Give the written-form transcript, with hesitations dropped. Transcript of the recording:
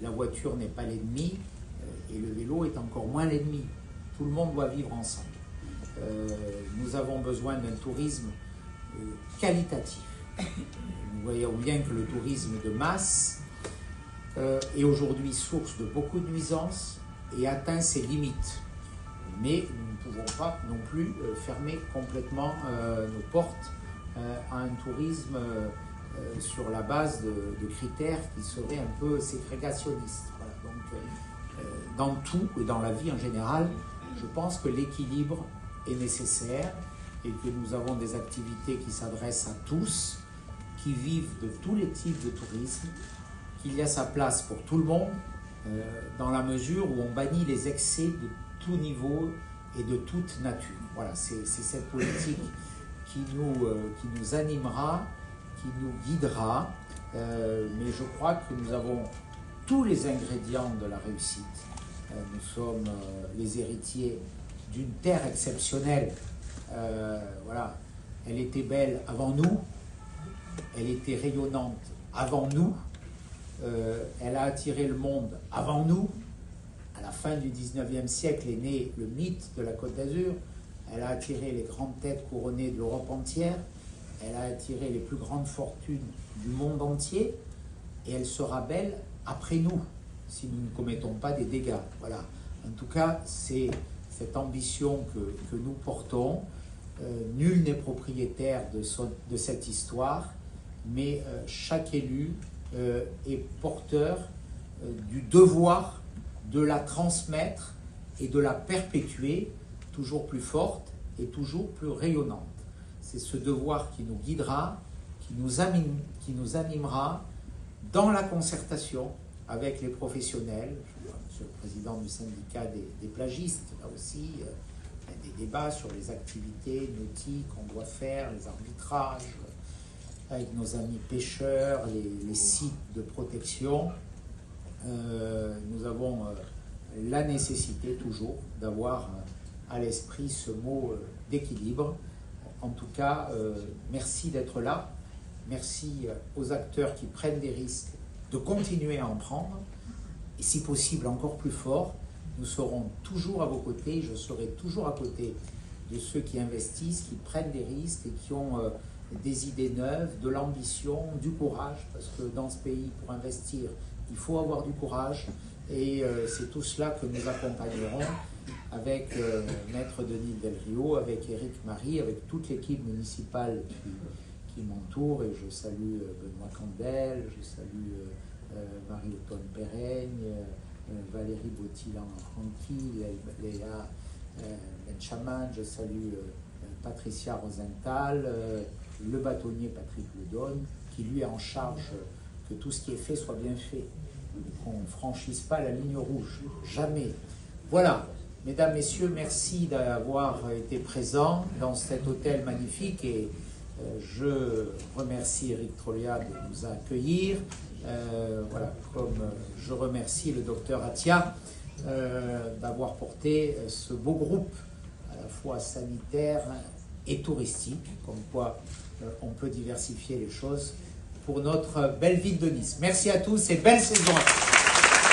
la voiture n'est pas l'ennemi et le vélo est encore moins l'ennemi. Tout le monde doit vivre ensemble. Nous avons besoin d'un tourisme qualitatif. Nous voyons bien que le tourisme de masse est aujourd'hui source de beaucoup de nuisances et atteint ses limites. Mais nous ne pouvons pas non plus fermer complètement nos portes à un tourisme sur la base de critères qui seraient un peu ségrégationnistes. Voilà. Donc, dans tout et dans la vie en général, je pense que l'équilibre est nécessaire et que nous avons des activités qui s'adressent à tous, qui vivent de tous les types de tourisme, qu'il y a sa place pour tout le monde, dans la mesure où on bannit les excès de tout niveau et de toute nature. Voilà, c'est cette politique qui nous animera, qui nous guidera, mais je crois que nous avons tous les ingrédients de la réussite. Nous sommes les héritiers d'une terre exceptionnelle. Voilà, elle était belle avant nous, elle était rayonnante avant nous, elle a attiré le monde avant nous. À la fin du 19e siècle est né le mythe de la Côte d'Azur. Elle a attiré les grandes têtes couronnées de l'Europe entière. Elle a attiré les plus grandes fortunes du monde entier. Et elle sera belle après nous, si nous ne commettons pas des dégâts. Voilà. En tout cas, c'est cette ambition que nous portons. Nul n'est propriétaire de cette histoire, mais chaque élu est porteur du devoir de la transmettre et de la perpétuer toujours plus forte et toujours plus rayonnante. C'est ce devoir qui nous guidera, qui nous animera dans la concertation avec les professionnels. Je suis le président du syndicat des plagistes, là aussi, il y a des débats sur les activités nautiques qu'on doit faire, les arbitrages, avec nos amis pêcheurs, les sites de protection. Nous avons la nécessité toujours d'avoir à l'esprit ce mot d'équilibre. En tout cas, merci d'être là. Merci aux acteurs qui prennent des risques de continuer à en prendre. Et si possible, encore plus fort, nous serons toujours à vos côtés. Je serai toujours à côté de ceux qui investissent, qui prennent des risques et qui ont des idées neuves, de l'ambition, du courage. Parce que dans ce pays, pour investir, il faut avoir du courage. Et c'est tout cela que nous accompagnerons avec Maître Denis Del Rio, avec Éric Marie, avec toute l'équipe municipale qui m'entoure. Et je salue Benoît Candel, je salue Marie-Autonne Perraigne, Valérie Bottilan-Franqui, Léa Benchaman, je salue Patricia Rosenthal, le bâtonnier Patrick Ledonne, qui lui est en charge que tout ce qui est fait soit bien fait, qu'on ne franchisse pas la ligne rouge, jamais. Voilà, mesdames, messieurs, merci d'avoir été présents dans cet hôtel magnifique et je remercie Eric Trollia de nous accueillir. Voilà, comme je remercie le docteur Atia d'avoir porté ce beau groupe à la fois sanitaire et touristique, comme quoi on peut diversifier les choses pour notre belle ville de Nice. Merci à tous et belle saison à tous.